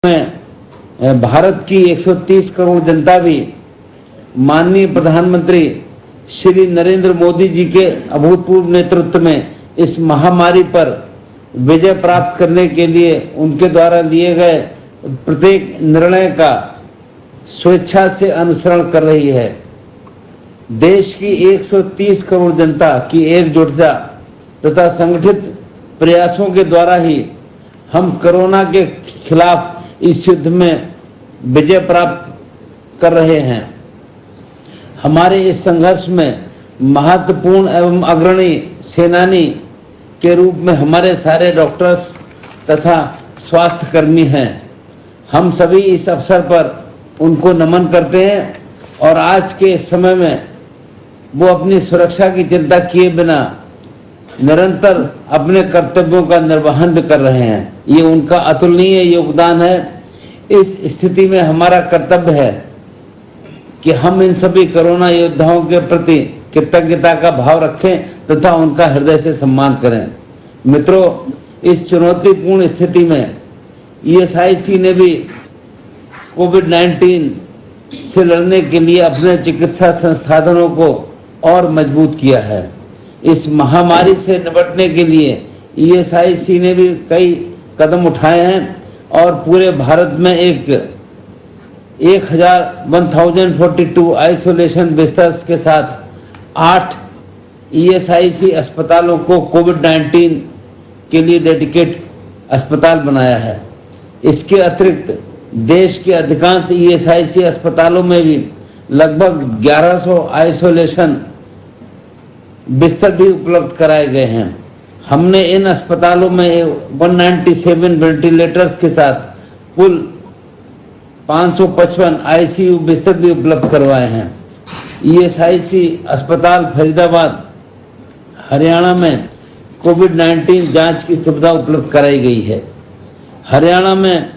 में भारत की 130 करोड़ जनता भी माननीय प्रधानमंत्री श्री नरेंद्र मोदी जी के अभूतपूर्व नेतृत्व में इस महामारी पर विजय प्राप्त करने के लिए उनके द्वारा लिए गए प्रत्येक निर्णय का स्वेच्छा से अनुसरण कर रही है। देश की 130 करोड़ जनता की एकजुटता तथा संगठित प्रयासों के द्वारा ही हम कोरोना के खिलाफ इस युद्ध में विजय प्राप्त कर रहे हैं। हमारे इस संघर्ष में महत्वपूर्ण एवं अग्रणी सेनानी के रूप में हमारे सारे डॉक्टर्स तथा स्वास्थ्य कर्मी हैं। हम सभी इस अवसर पर उनको नमन करते हैं और आज के समय में वो अपनी सुरक्षा की चिंता किए बिना निरंतर अपने कर्तव्यों का निर्वहन भी कर रहे हैं। ये उनका अतुलनीय योगदान है। इस स्थिति में हमारा कर्तव्य है कि हम इन सभी कोरोना योद्धाओं के प्रति कृतज्ञता का भाव रखें तथा उनका हृदय से सम्मान करें। मित्रों, इस चुनौतीपूर्ण स्थिति में ईएसआईसी ने भी कोविड-19 से लड़ने के लिए अपने चिकित्सा संसाधनों को और मजबूत किया है। इस महामारी से निपटने के लिए ईएसआईसी ने भी कई कदम उठाए हैं और पूरे भारत में 1042 आइसोलेशन बिस्तर के साथ 8 ईएसआईसी अस्पतालों को कोविड-19 के लिए डेडिकेट अस्पताल बनाया है। इसके अतिरिक्त देश के अधिकांश ईएसआईसी अस्पतालों में भी लगभग 1100 आइसोलेशन बिस्तर भी उपलब्ध कराए गए हैं। हमने इन अस्पतालों में 197 वेंटिलेटर्स के साथ कुल 555 आईसीयू बिस्तर भी उपलब्ध करवाए हैं। ईएसआईसी अस्पताल फरीदाबाद हरियाणा में कोविड-19 जांच की सुविधा उपलब्ध कराई गई है। हरियाणा में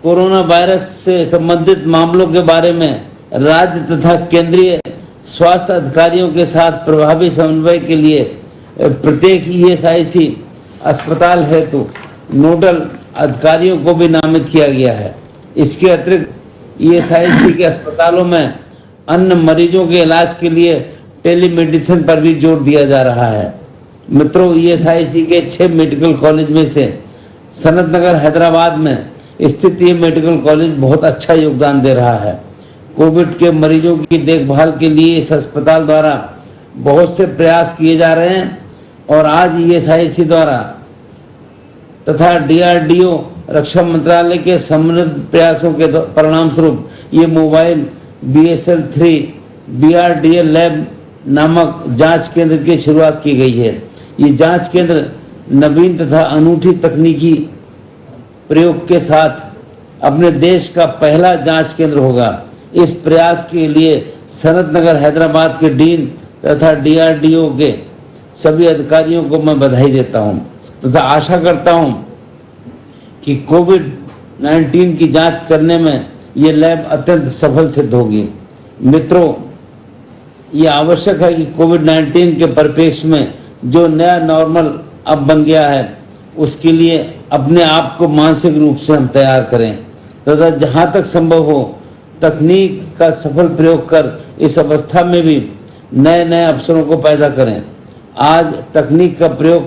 कोरोना वायरस से संबंधित मामलों के बारे में राज्य तथा केंद्रीय स्वास्थ्य अधिकारियों के साथ प्रभावी समन्वय के लिए प्रत्येक ईएसआईसी अस्पताल हेतु नोडल अधिकारियों को भी नामित किया गया है। इसके अतिरिक्त ईएसआईसी के अस्पतालों में अन्य मरीजों के इलाज के लिए टेलीमेडिसिन पर भी जोर दिया जा रहा है। मित्रों, ईएसआईसी के 6 मेडिकल कॉलेज में से सनत नगर हैदराबाद में स्थित ये मेडिकल कॉलेज बहुत अच्छा योगदान दे रहा है। कोविड के मरीजों की देखभाल के लिए इस अस्पताल द्वारा बहुत से प्रयास किए जा रहे हैं और आज ईएसआईसी द्वारा तथा डीआरडीओ रक्षा मंत्रालय के समन्वित प्रयासों के परिणाम स्वरूप ये मोबाइल BSL-3 BRDA लैब नामक जांच केंद्र की शुरुआत की गई है। ये जांच केंद्र नवीन तथा अनूठी तकनीकी प्रयोग के साथ अपने देश का पहला जांच केंद्र होगा। इस प्रयास के लिए सनत नगर हैदराबाद के डीन तथा डीआरडीओ के सभी अधिकारियों को मैं बधाई देता हूं तथा आशा करता हूं कि कोविड-19 की जांच करने में ये लैब अत्यंत सफल सिद्ध होगी। मित्रों, ये आवश्यक है कि कोविड-19 के परिप्रेक्ष्य में जो नया नॉर्मल अब बन गया है उसके लिए अपने आप को मानसिक रूप से हम तैयार करें तथा जहां तक संभव हो तकनीक का सफल प्रयोग कर इस अवस्था में भी नए नए अवसरों को पैदा करें। आज तकनीक का प्रयोग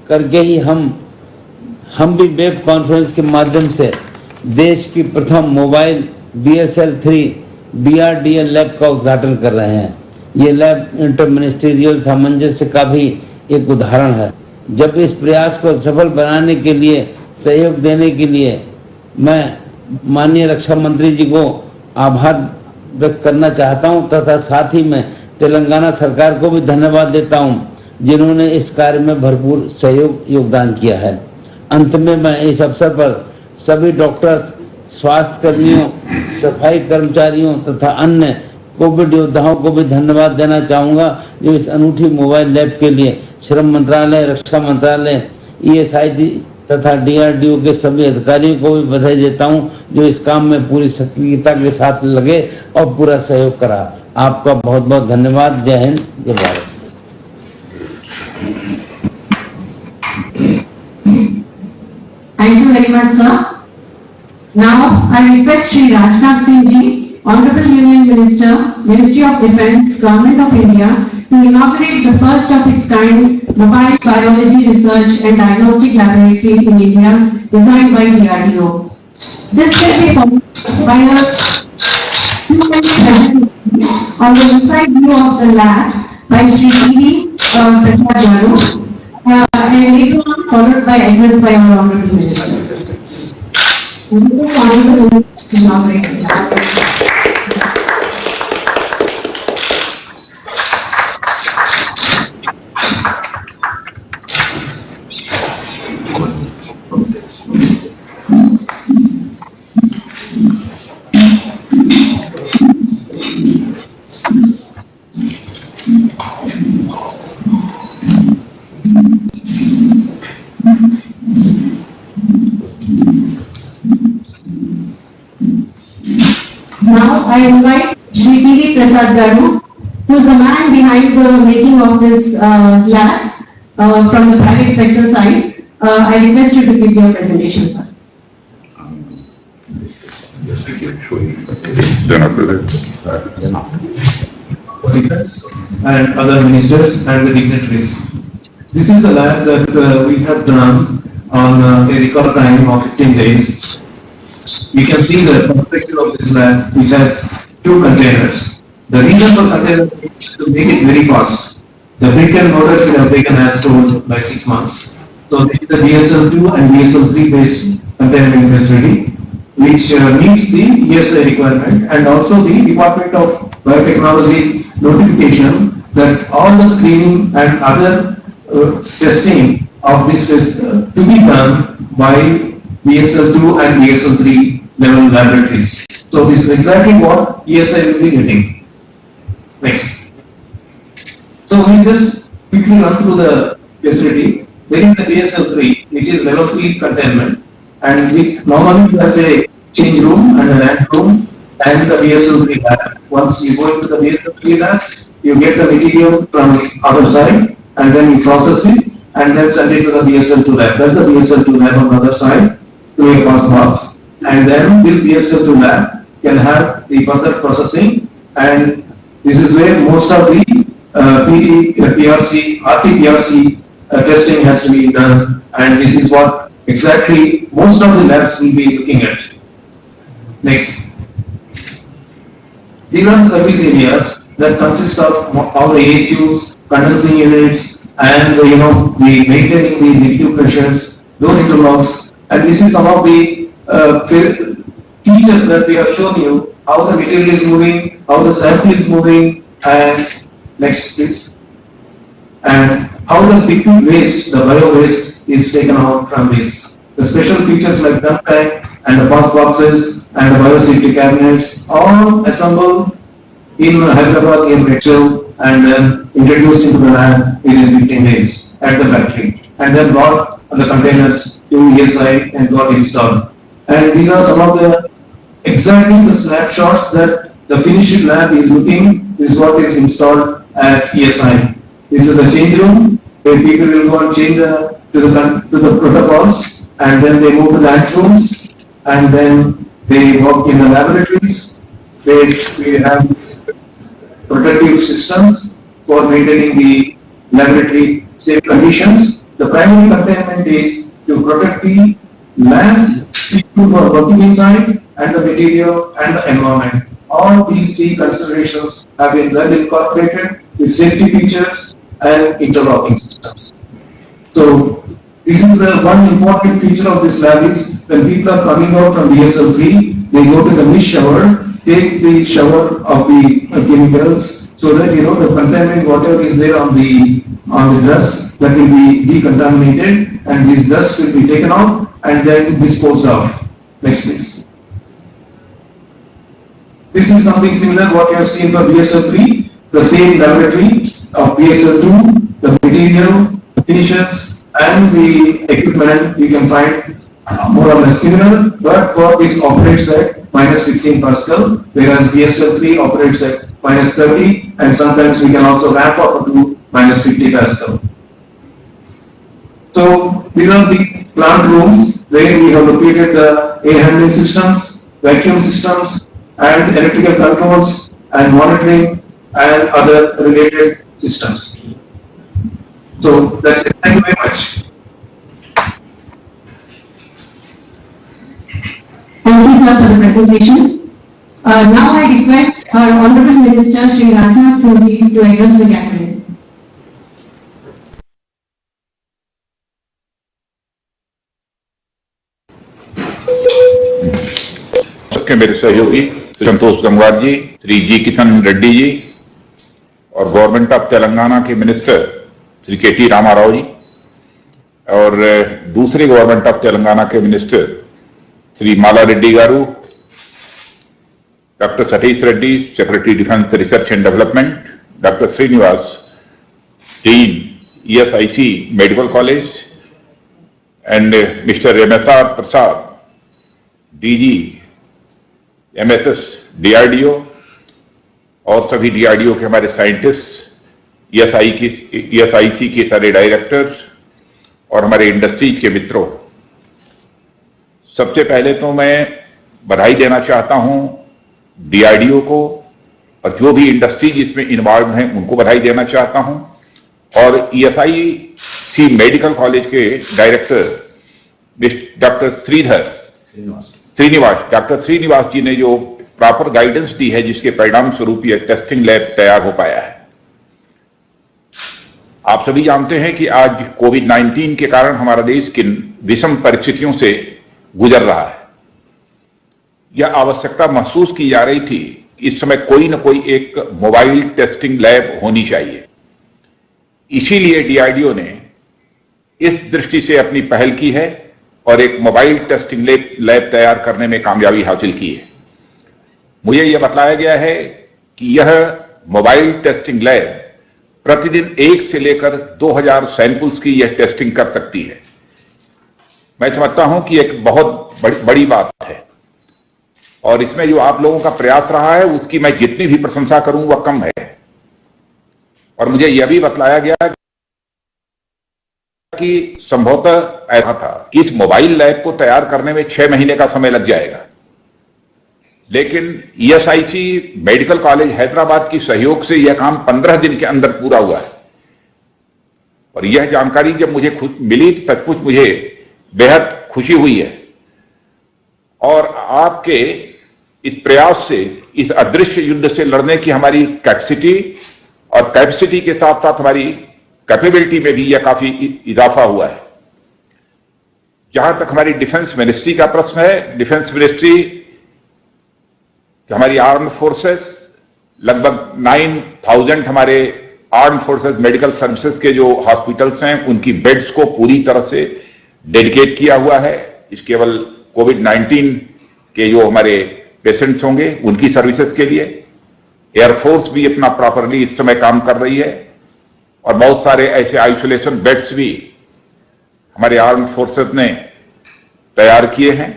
करके ही हम भी वेब कॉन्फ्रेंस के माध्यम से देश की प्रथम मोबाइल BSL-3 BRDA लैब का उद्घाटन कर रहे हैं। ये लैब इंटर मिनिस्ट्रियल सामंजस्य का भी एक उदाहरण है। जब इस प्रयास को सफल बनाने के लिए सहयोग देने के लिए मैं माननीय रक्षा मंत्री जी को आभार व्यक्त करना चाहता हूं तथा साथ ही मैं तेलंगाना सरकार को भी धन्यवाद देता हूं जिन्होंने इस कार्य में भरपूर सहयोग योगदान किया है। अंत में मैं इस अवसर पर सभी डॉक्टर्स, स्वास्थ्य कर्मियों, सफाई कर्मचारियों तथा अन्य कोविड योद्धाओं को भी धन्यवाद देना चाहूंगा जो इस अनूठी मोबाइल लैब के लिए श्रम मंत्रालय, रक्षा मंत्रालय, ईएसआईसी तथा डीआरडीओ के सभी अधिकारियों को भी बधाई देता हूं जो इस काम में पूरी सक्रियता के साथ लगे और पूरा सहयोग करा। आपका बहुत बहुत धन्यवाद। जय हिंद, जय Bharat. Thank you very much, sir. Now, I request Shri Rajnath Singh Ji, Honorable Union Minister, Ministry of Defence, Government of India, to inaugurate the first of its kind mobile biology research and diagnostic laboratory in India, designed by DRDO. This will be followed by a on the inside view of the lab by Shri T.V. Prasad Garu, and later on followed by address by our Honorable Minister. Now I invite Shri T.V. Prasad Garu, who is the man behind the making of this lab from the private sector side. I request you to give your presentation, sir. Defense and other ministers and the dignitaries. This is the lab that we have done on a record time of 15 days. You can see the perspective of this lab, which has two containers. The reason for containers is to make it very fast. The brick and mortar should have taken as told by 6 months. So this is the BSL-2 and BSL-3 based containment facility, which meets the ESI requirement, and also the Department of Biotechnology notification that all the screening and other testing of this test to be done by BSL-2 and BSL-3 level laboratories. So this is exactly what ESI will be getting. Next. So we just quickly run through the facility. There is a BSL-3, which is level 3 containment, and we normally has a change room and a lab room and the BSL-3 lab. Once you go into the BSL-3 lab, you get the material from the other side and then you process it and then send it to the BSL-2 lab. That's the BSL-2 lab on the other side to a pass box. And then this BSL-2 lab can have the further processing, and this is where most of the PT, PRC, RT-PRC testing has to be done, and this is what exactly most of the labs will be looking at. Next. These are the service areas that consist of all the AHUs, condensing units, and the maintaining the negative pressures, door interlocks, and this is some of the features that we have shown you, how the material is moving, how the sample is moving, and next please, and how the liquid waste, the bio waste, is taken out from this. The special features like dump tank and the pass boxes and the biosafety cabinets, all assembled in Hyderabad in Metro and then introduced into the lab within 15 days at the factory, and then brought the containers to ESI and got installed. And these are some of the exactly the snapshots that the finished lab is looking. This is what is installed at ESI. This is the change room where people will go and change to the protocols, and then they move to the act rooms, and then they work in the laboratories where we have protective systems for maintaining the laboratory safe conditions. The primary containment is to protect the lab, people who are working inside, and the material and the environment. All these three considerations have been well incorporated with safety features and interlocking systems. So this is the one important feature of this lab is when people are coming out from BSL-3, they go to the mist shower, take the shower of the chemicals, so that the contaminant whatever is there on the dress, that will be decontaminated, and this dust will be taken out and then disposed of. Next please. This is something similar what you have seen for BSL-3, the same laboratory of BSL-2, the material, the finishes, and the equipment you can find more or less similar, but for this operates at -15 Pascal, whereas BSL-3 operates at -30, and sometimes we can also ramp up to -50 Pascal. So these are the plant rooms where we have located the air handling systems, vacuum systems, and electrical controls and monitoring and other related systems. So that's it. Thank you very much. Thank you, sir, for the presentation. Now I request our Honorable Minister, Shri Rajnath Singh Ji, to address the Cabinet. के मेरे सहयोगी संतोष गंगवार जी, श्री जी किशन रेड्डी जी और government of Telangana के minister Shri K T. Rama Rao ji और दूसरे government of Telangana के minister Shri Malla Reddy garu, doctor Satish Reddy, secretary defence research and development, doctor Srinivas, dean ESIC medical college and mister MSR Prasad, DG MSS DRDO और सभी DRDO के हमारे साइंटिस्ट, ESIC के सारे डायरेक्टर्स और हमारे इंडस्ट्रीज के मित्रों, सबसे पहले तो मैं बधाई देना चाहता हूं DRDO को और जो भी इंडस्ट्रीज इसमें इन्वॉल्व हैं उनको बधाई देना चाहता हूं और ESIC मेडिकल कॉलेज के डायरेक्टर डॉक्टर डॉक्टर श्रीनिवास जी ने जो प्रॉपर गाइडेंस दी है जिसके परिणाम स्वरूप यह टेस्टिंग लैब तैयार हो पाया है। आप सभी जानते हैं कि आज कोविड-19 के कारण हमारा देश किन विषम परिस्थितियों से गुजर रहा है। यह आवश्यकता महसूस की जा रही थी कि इस समय कोई न कोई एक मोबाइल टेस्टिंग लैब होनी चाहिए। इसीलिए DRDO ने इस दृष्टि से अपनी पहल की है और एक मोबाइल टेस्टिंग लैब तैयार करने में कामयाबी हासिल की है। मुझे यह बताया गया है कि यह मोबाइल टेस्टिंग लैब प्रतिदिन 1 से लेकर 2000 सैंपल्स की यह टेस्टिंग कर सकती है। मैं समझता हूं कि एक बहुत बड़ी बात है और इसमें जो आप लोगों का प्रयास रहा है उसकी मैं जितनी भी प्रशंसा करूं वह कम है। और मुझे यह भी बतलाया गया कि संभवतः ऐसा था कि इस मोबाइल लैब को तैयार करने में 6 महीने का समय लग जाएगा, लेकिन ESIC मेडिकल कॉलेज हैदराबाद की सहयोग से यह काम 15 दिन के अंदर पूरा हुआ है। और यह जानकारी जब मुझे खुद मिली सचमुच मुझे बेहद खुशी हुई है और आपके इस प्रयास से इस अदृश्य युद्ध से लड़ने की हमारी कैपेसिटी के साथ साथ हमारी कैपेबिलिटी में भी यह काफी इजाफा हुआ है। जहां तक हमारी डिफेंस मिनिस्ट्री का प्रश्न है, डिफेंस मिनिस्ट्री हमारी आर्म्ड फोर्सेस लगभग 9000 हमारे आर्म्ड फोर्सेस मेडिकल सर्विसेज के जो हॉस्पिटल्स हैं उनकी बेड्स को पूरी तरह से डेडिकेट किया हुआ है। इस केवल कोविड-19 के जो हमारे पेशेंट्स होंगे उनकी सर्विसेज के लिए एयरफोर्स भी अपना प्रॉपरली इस समय काम कर रही है और बहुत सारे ऐसे आइसोलेशन बेड्स भी हमारे आर्म्ड फोर्सेस ने तैयार किए हैं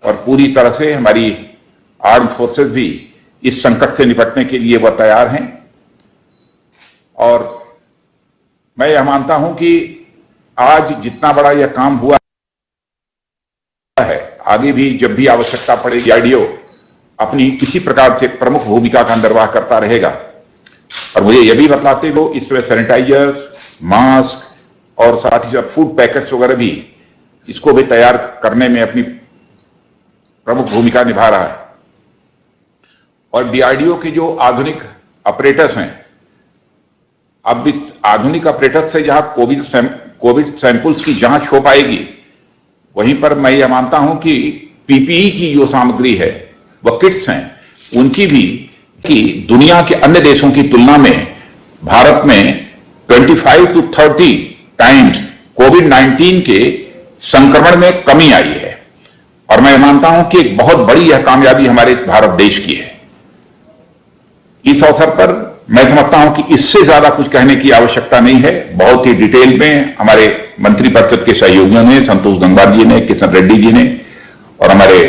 और पूरी तरह से हमारी आर्म्ड फोर्सेस भी इस संकट से निपटने के लिए वह तैयार हैं। और मैं यह मानता हूं कि आज जितना बड़ा यह काम हुआ है, आगे भी जब भी आवश्यकता पड़ेगी DRDO अपनी किसी प्रकार से प्रमुख भूमिका का निर्वाह करता रहेगा। और मुझे यह भी बतलाते हो इसमें सैनिटाइजर, मास्क और साथ ही साथ फूड पैकेट्स वगैरह भी इसको भी तैयार करने में अपनी प्रमुख भूमिका निभा रहा है। और DRDO के जो आधुनिक ऑपरेटर्स हैं, अब इस आधुनिक ऑपरेटर्स से जहां कोविड सैंपल्स की जांच हो पाएगी, वहीं पर मैं यह मानता हूं कि PPE की जो सामग्री है, वह किट्स हैं, उनकी भी कि दुनिया के अन्य देशों की तुलना में भारत में 25 to 30 टाइम्स कोविड-19 के संक्रमण में कमी आई है। और मैं मानता हूं कि एक बहुत बड़ी यह कामयाबी हमारे भारत देश की है। इस अवसर पर मैं समझता हूं कि इससे ज्यादा कुछ कहने की आवश्यकता नहीं है। बहुत ही डिटेल में हमारे मंत्रिपरिषद के सहयोगियों ने, संतोष गंगवार जी ने, किशन रेड्डी जी ने और हमारे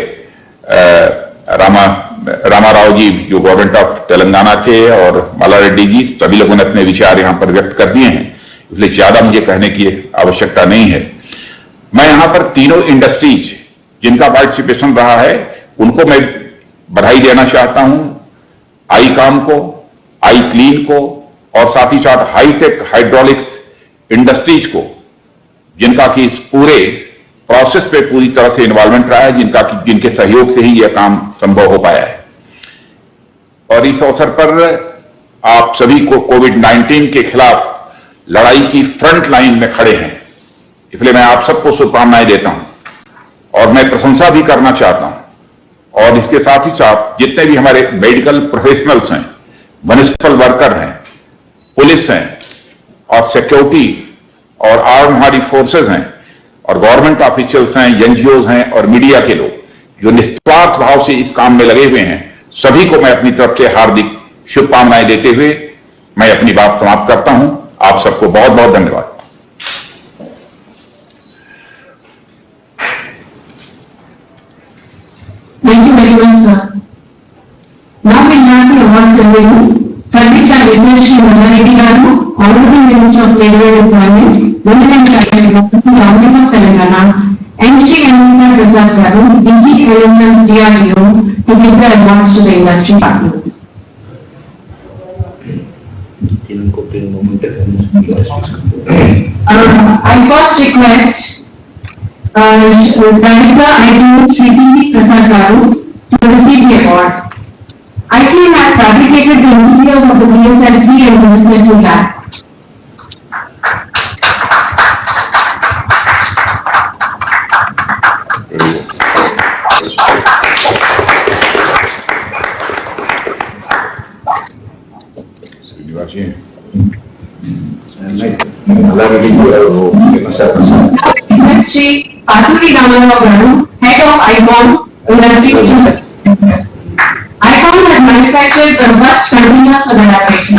रामाराव जी जो गवर्नमेंट ऑफ तेलंगाना के और माला रेड्डी जी, सभी लोगों ने अपने विचार यहां पर व्यक्त कर दिए हैं, इसलिए ज्यादा मुझे कहने की आवश्यकता नहीं है। मैं यहां पर तीनों इंडस्ट्रीज जिनका पार्टिसिपेशन रहा है उनको मैं बधाई देना चाहता हूं, आईकॉम को, आई क्लीन को और साथ ही साथ हाईटेक हाइड्रोलिक्स इंडस्ट्रीज को, जिनका कि इस पूरे प्रोसेस पे पूरी तरह से इन्वॉल्वमेंट रहा है, जिनके सहयोग से ही यह काम संभव हो पाया है। और इस अवसर पर आप सभी को कोविड-19 के खिलाफ लड़ाई की फ्रंट लाइन में खड़े हैं, इसलिए मैं आप सबको शुभकामनाएं देता हूं और मैं प्रशंसा भी करना चाहता हूं। और इसके साथ ही साथ जितने भी हमारे मेडिकल प्रोफेशनल्स हैं, म्युनिसिपल वर्कर हैं, पुलिस हैं और सिक्योरिटी और आर्म हमारी फोर्सेज हैं और गवर्नमेंट ऑफिशियल्स हैं, एनजीओज हैं और मीडिया के लोग जो निस्वार्थ भाव से इस काम में लगे हुए हैं, सभी को मैं अपनी तरफ से हार्दिक शुभकामनाएं देते हुए मैं अपनी बात समाप्त करता हूं। आप सबको बहुत बहुत धन्यवाद। Thank you very much, sir. Now we have the award ceremony. For which I request Shri Mona Reddy Garu, Honorable Minister of Labour and Employment, Women and Child Development, Government of Telangana, and Shri Anisa Prasad Garu, DG LSS DRDO, to give the awards to the industry partners. I first request Director ITU Shri T. Prasad Garu to receive the award. ITU has fabricated the interiors of the BSL-3 and BSL-2 lab. Shri Aduri Ramarao Garu, Head of ICOM Industries. ICOM has manufactured the first containers for the laboratory.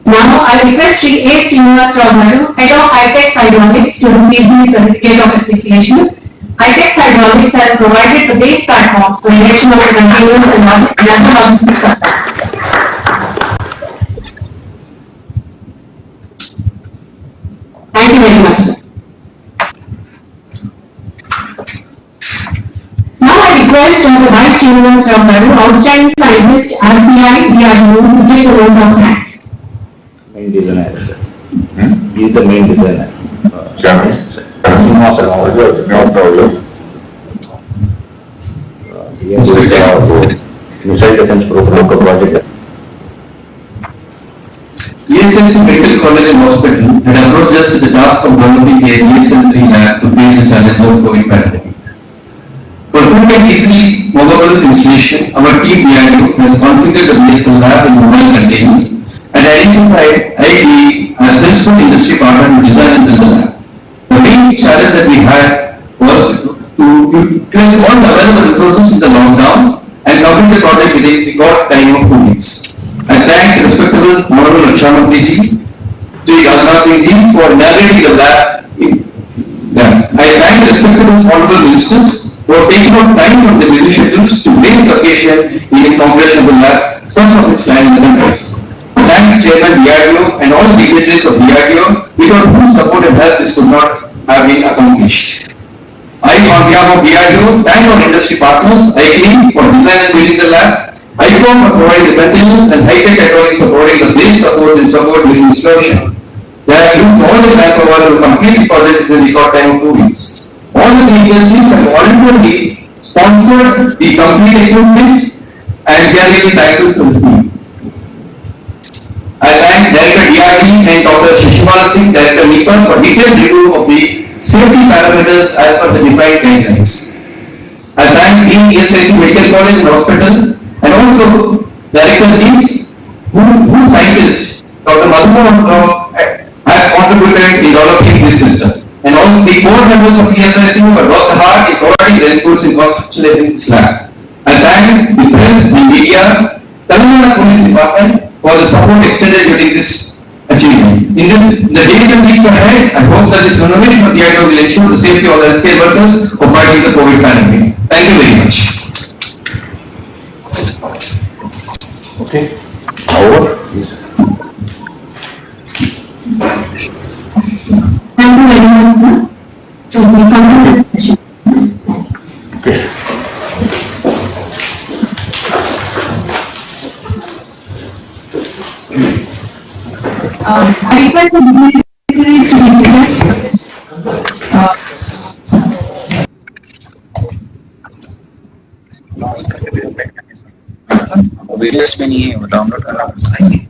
Now I request Shri A. Srinivas Rao Garu, Head of High-Tech Hydraulics, to receive the certificate of appreciation. High-Tech Hydraulics has provided the base platforms for erection of containers and other logistics supply. Thank you very much, sir. Now I request Dr. Y. Srinivas Rao Garu, Outstanding Scientist, RCI, DRDO, to give the vote of thanks. Main designer, sir. He is the main designer. Missile defense program का project है. ESLC Medical College and Hospital had approached us with the task of developing a ESL-3 lab to face the challenge of COVID pandemic. For quick and easily movable installation, our team DRDO has configured the ESL lab in mobile containers and identified IDE as principal industry partner to design and build the lab. The main challenge that we had was to utilize all the available resources in the lockdown and complete the project within the record time of 2 weeks. I thank respectable Honorable Raksha Mantri ji, Shri Rajnath Singh ji for inaugurating the lab. I thank respectable Honorable Ministers for taking out time from the busy schedules to bring the occasion in inauguration of the lab, first of its kind in the country. Thank Chairman DRDO and all the dignitaries of DRDO, without whose support and help this could not have been accomplished. I, on behalf of DRDO, thank our industry partners, ICLEAN for design and building the lab, ICOM for providing the maintenance, and High-Tech Hydraulics for providing the base support and support during installation. They have used all the manpower to complete this project within the record time of 2 weeks. All the industries have voluntarily sponsored the complete equipments and we are really thankful to the team. I thank Director DRD and Dr. Shishimala Singh, Director NIPA for detailed review of the safety parameters as per the defined guidelines. I thank Dean ESIC Medical College and Hospital and also Director Deans who scientist Dr. Madhumohan Rao has contributed in developing this system. And all the board members of ESIC who have worked hard in providing the inputs in conceptualizing this lab. I thank the press, the media, Telangana Police Department for the support extended during this achievement. In the days and weeks ahead, I hope that this renovation of the IIT will ensure the safety of the healthcare workers who fight the COVID pandemic. Thank you very much. Okay. Over. Thank you very much, sir. So we conclude this session. Okay. I request the dignitaries to be seated. Various में नहीं है, वो download करना पड़ता है।